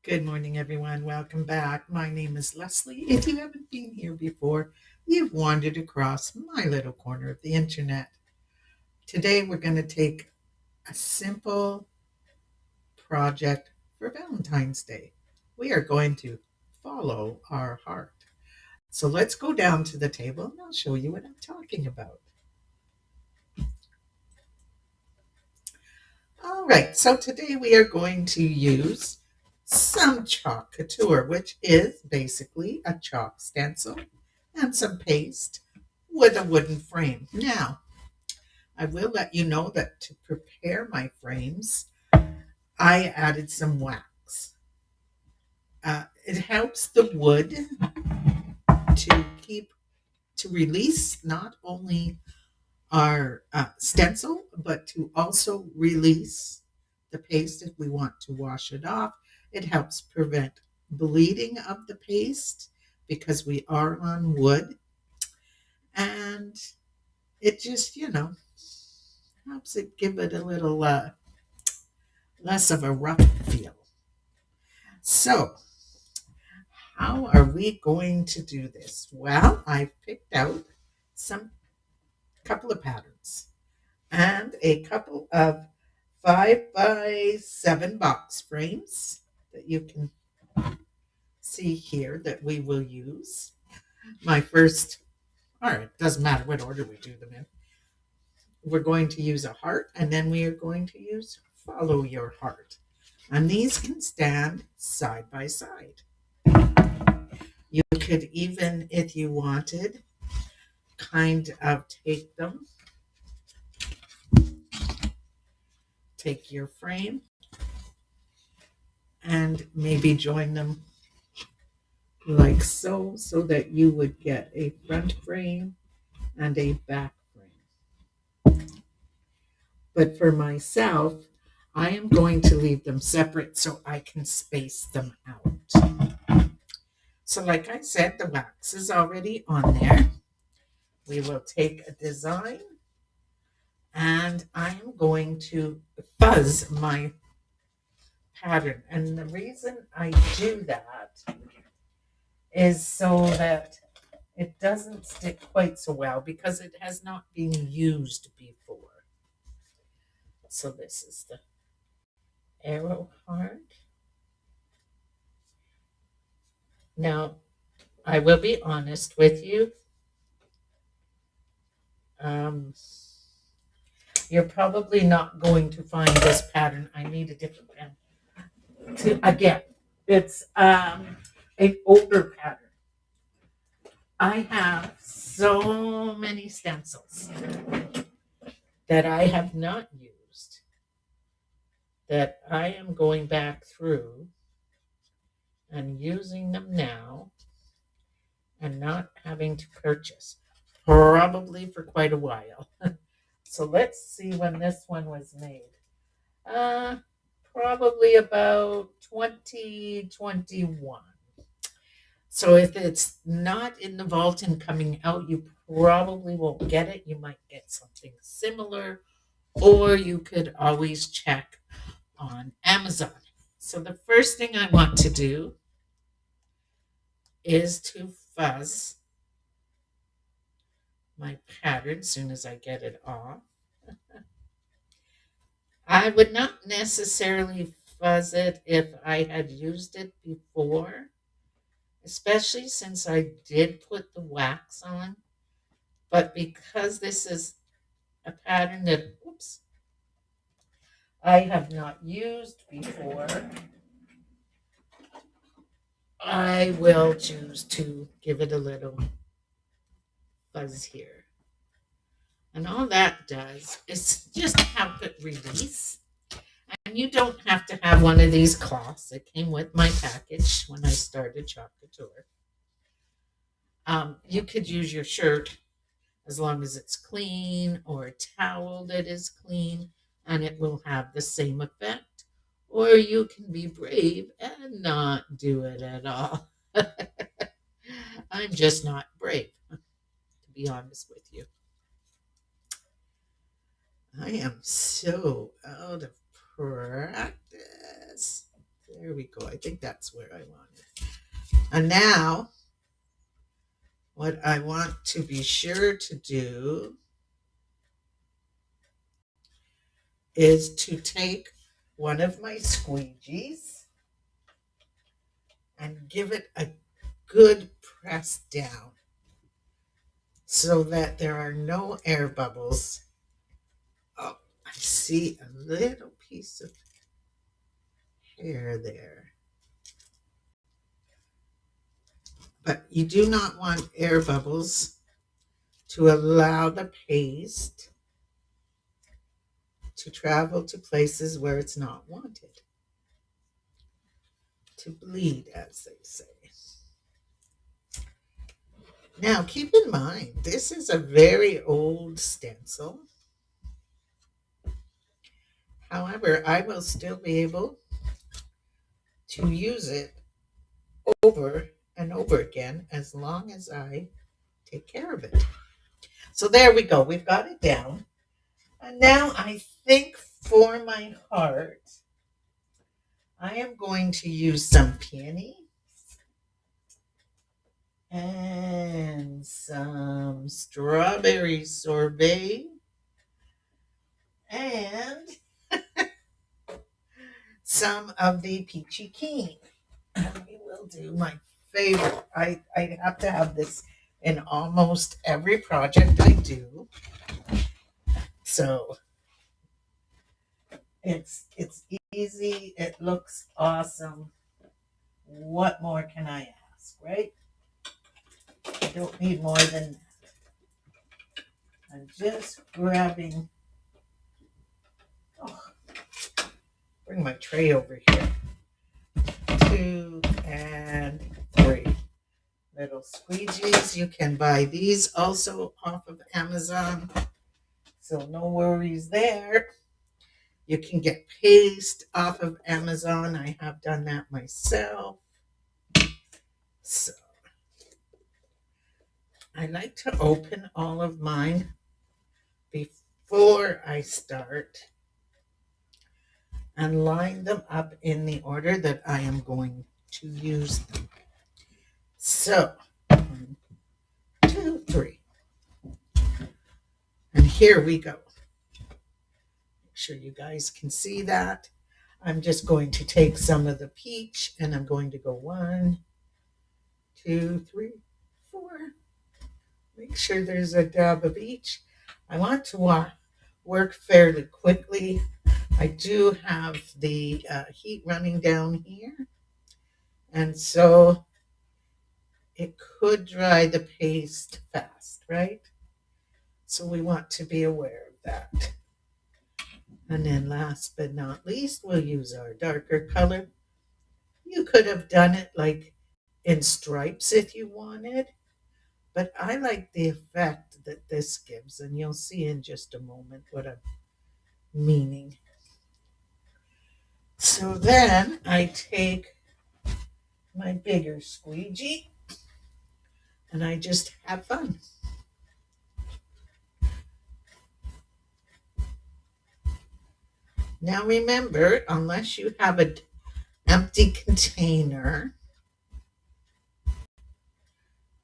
Good morning, everyone. Welcome back. My name is Leslie. If you haven't been here before, you've wandered across my little corner of the internet. Today, we're going to take a simple project for Valentine's Day. We are going to follow our heart. So let's go down to the table and I'll show you what I'm talking about. All right, so today we are going to use some Chalk Couture, which is basically a chalk stencil and some paste with a wooden frame. Now, I will let you know that to prepare my frames, I added some wax. It helps the wood to keep to release not only our stencil, but to also release the paste if we want to wash it off. It helps prevent bleeding of the paste because we are on wood. And it just, helps it give it a little less of a rough feel. So, how are we going to do this? Well, I've picked out some couple of patterns and a couple of 5 by 7 box frames that you can see here that we will use. My first, all right, doesn't matter what order we do them in. We're going to use a heart and then we are going to use follow your heart. And these can stand side by side. You could even, if you wanted, kind of take your frame and maybe join them like so, so that you would get a front frame and a back frame. But for myself, I am going to leave them separate so I can space them out. So, like I said, the wax is already on there. We will take a design and I am going to fuzz my pattern. And the reason I do that is so that it doesn't stick quite so well because it has not been used before. So this is the arrow heart. Now, I will be honest with you. Um, you're probably not going to find this pattern. I need a different pen. Again, it's an older pattern. I have so many stencils that I have not used that I am going back through and using them now and not having to purchase, probably for quite a while. So let's see when this one was made. Uh, Probably about 2021. So if it's not in the vault and coming out, you probably won't get it. You might get something similar, or you could always check on Amazon. So the first thing I want to do is to fuzz my pattern as soon as I get it off. I would not necessarily fuzz it if I had used it before, especially since I did put the wax on. But because this is a pattern that, oops, I have not used before, I will choose to give it a little fuzz here. And all that does is just help it release. And you don't have to have one of these cloths that came with my package when I started Chalk Couture. You could use your shirt as long as it's clean or a towel that is clean, and it will have the same effect. Or you can be brave and not do it at all. I'm just not brave, to be honest with you. I am so out of practice. There we go. I think that's where I want it. And now, what I want to be sure to do is to take one of my squeegees and give it a good press down so that there are no air bubbles. Oh, I see a little piece of hair there. But you do not want air bubbles to allow the paste to travel to places where it's not wanted, to bleed, as they say. Now, keep in mind, this is a very old stencil. However, I will still be able to use it over and over again as long as I take care of it. So there we go. We've got it down. And now I think for my heart, I am going to use some peony and some strawberry sorbet and some of the peachy keen. And we will do my favorite. I have to have this in almost every project I do. So it's easy. It looks awesome. What more can I ask, right? I don't need more than that. I'm just grabbing. Oh, bring my tray over here. 2 and 3 little squeegees. You can buy these also off of Amazon, so no worries there. You can get paste off of Amazon. I have done that myself. So I like to open all of mine before I start and line them up in the order that I am going to use them. So, 1, 2, 3. And here we go. Make sure you guys can see that. I'm just going to take some of the peach and I'm going to go 1, 2, 3, 4. Make sure there's a dab of each. I want to work fairly quickly. I do have the heat running down here, and so it could dry the paste fast, right? So we want to be aware of that. And then last but not least, we'll use our darker color. You could have done it like in stripes if you wanted, but I like the effect that this gives, and you'll see in just a moment what I'm meaning. So then I take my bigger squeegee and I just have fun. Now remember, unless you have an empty container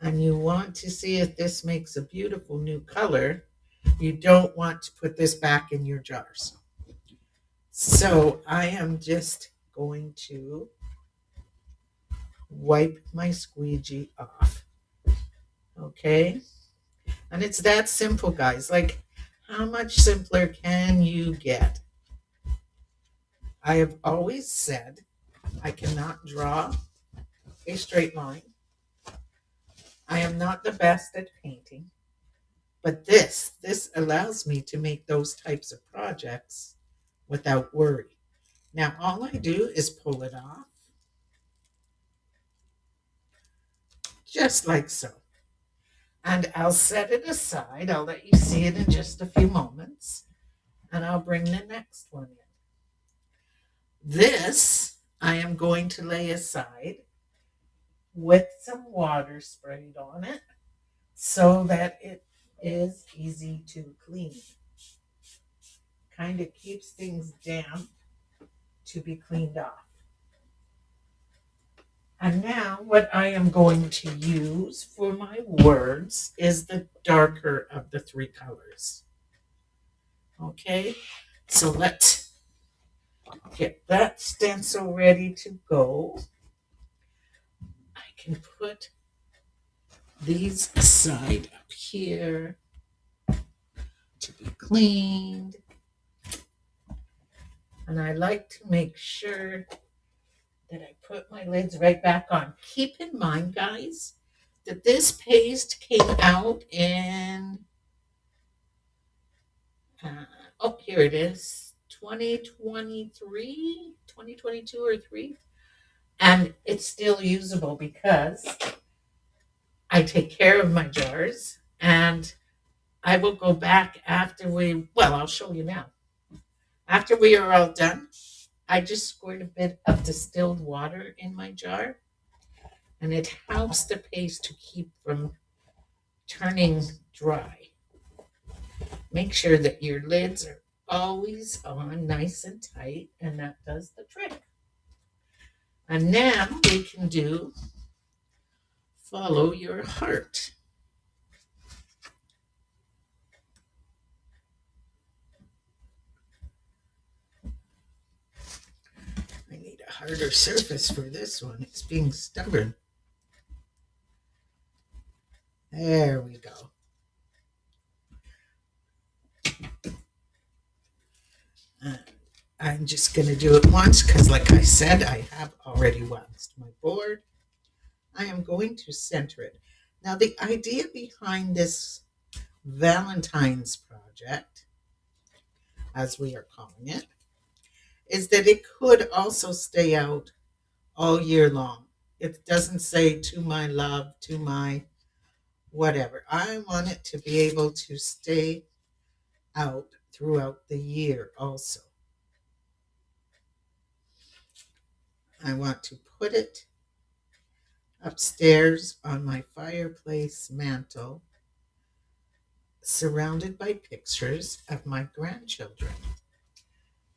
and you want to see if this makes a beautiful new color, you don't want to put this back in your jars. So I am just going to wipe my squeegee off. Okay? And it's that simple, guys. Like, how much simpler can you get? I have always said I cannot draw a straight line. I am not the best at painting, but this allows me to make those types of projects without worry. Now, all I do is pull it off, just like so. And I'll set it aside. I'll let you see it in just a few moments. And I'll bring the next one in. This I am going to lay aside with some water sprayed on it so that it is easy to clean. Kind of keeps things damp to be cleaned off. And now what I am going to use for my words is the darker of the three colors. Okay, so let's get that stencil ready to go. I can put these aside up here to be cleaned. And I like to make sure that I put my lids right back on. Keep in mind, guys, that this paste came out in, here it is, 2023, 2022 or 3. And it's still usable because I take care of my jars and I will go back after I'll show you now. After we are all done, I just squirt a bit of distilled water in my jar and it helps the paste to keep from turning dry. Make sure that your lids are always on nice and tight, and that does the trick. And now we can do follow your heart. I need a harder surface for this one. It's being stubborn. There we go. I'm just going to do it once because, like I said, I have already waxed my board. I am going to center it. Now, the idea behind this Valentine's project, as we are calling it, is that it could also stay out all year long. It doesn't say to my love, to my whatever. I want it to be able to stay out throughout the year also. I want to put it upstairs on my fireplace mantle, surrounded by pictures of my grandchildren.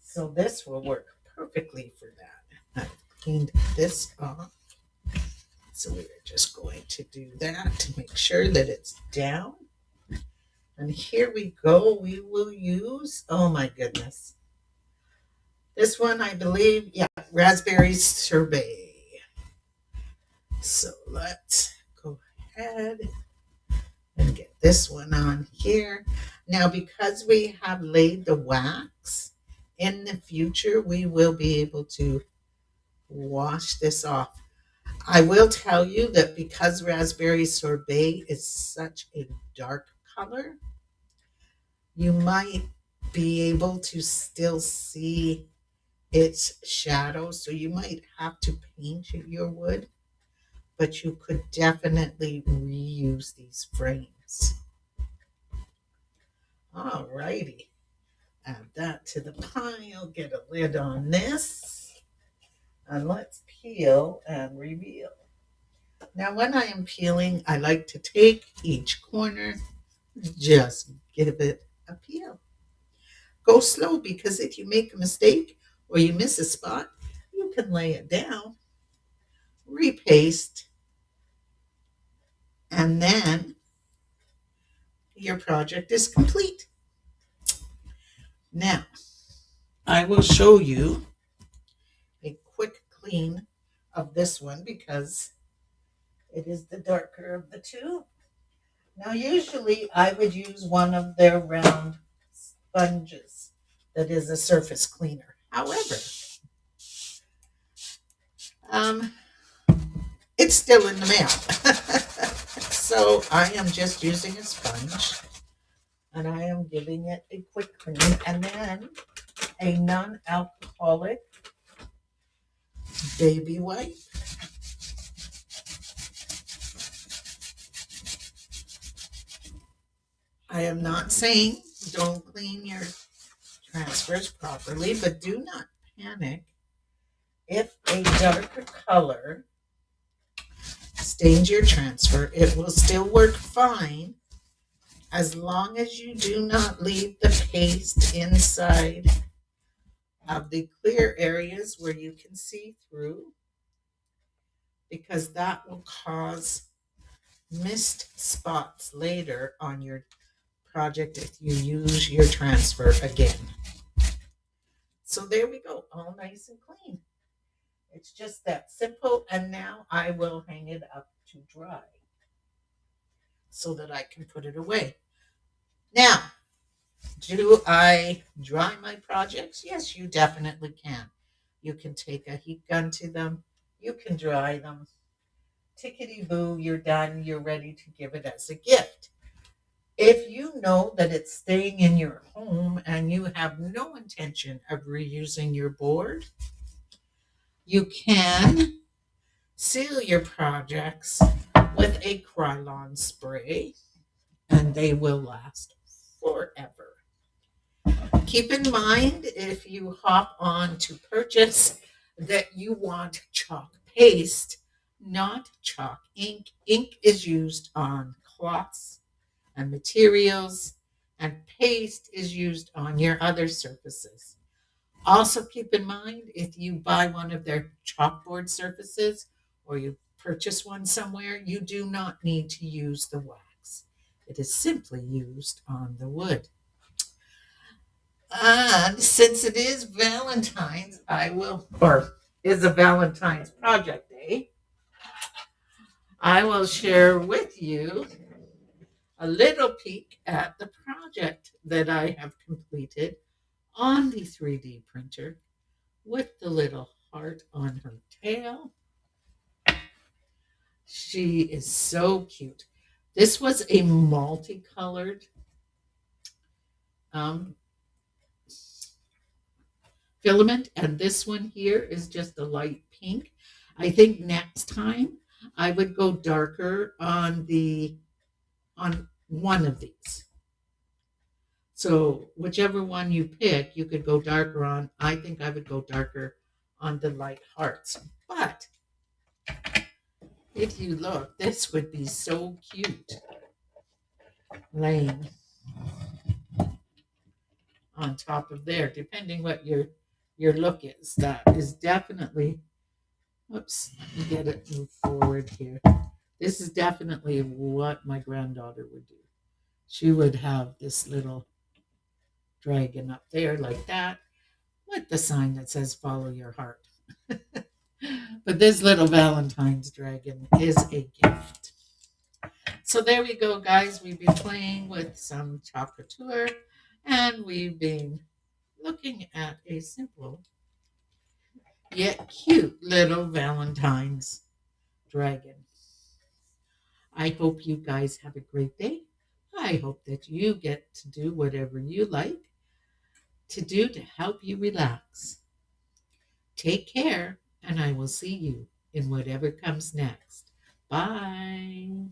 So this will work perfectly for that. I've cleaned this off. So we're just going to do that to make sure that it's down. And here we go. We will use, oh my goodness. This one, I believe, raspberry sorbet. So let's go ahead and get this one on here. Now, because we have laid the wax, in the future, we will be able to wash this off. I will tell you that because raspberry sorbet is such a dark color, you might be able to still see its shadow. So you might have to paint your wood, but you could definitely reuse these frames. All righty. Add that to the pile, get a lid on this, and let's peel and reveal. Now, when I am peeling, I like to take each corner, just give it a peel. Go slow because if you make a mistake or you miss a spot, you can lay it down, repaste, and then your project is complete. Now, I will show you a quick clean of this one because it is the darker of the two. Now, usually I would use one of their round sponges that is a surface cleaner. However, it's still in the mail. So I am just using a sponge and I am giving it a quick clean and then a non-alcoholic baby wipe. I am not saying don't clean your transfers properly, but do not panic if a darker color stains your transfer. It will still work fine as long as you do not leave the paste inside of the clear areas where you can see through, because that will cause missed spots later on your project if you use your transfer again. So there we go, all nice and clean. It's just that simple. And now I will hang it up to dry so that I can put it away. Now, do I dry my projects? Yes, you definitely can. You can take a heat gun to them. You can dry them. Tickety boo, you're done. You're ready to give it as a gift. If you know that it's staying in your home and you have no intention of reusing your board, you can seal your projects with a Krylon spray and they will last forever. Keep in mind if you hop on to purchase that you want chalk paste, not chalk ink. Ink is used on cloths and materials, and paste is used on your other surfaces. Also, keep in mind if you buy one of their chalkboard surfaces or you purchase one somewhere, you do not need to use the wax. It is simply used on the wood. And since it is Valentine's, or is a Valentine's project day, I will share with you a little peek at the project that I have completed on the 3D printer with the little heart on her tail. She is so cute. This was a multicolored um, filament, and this one here is just a light pink. I think next time I would go darker on one of these. So whichever one you pick, you could go darker on. I think I would go darker on the light hearts. But if you look, this would be so cute laying on top of there, depending what your look is. That is definitely, oops, let me get it move forward here. This is definitely what my granddaughter would do. She would have this little dragon up there like that with the sign that says follow your heart. But this little Valentine's dragon is a gift. So there we go, guys. We've been playing with some Chalk Couture and we've been looking at a simple yet cute little Valentine's dragon. I hope you guys have a great day. I hope that you get to do whatever you like to do to help you relax. Take care, and I will see you in whatever comes next. Bye.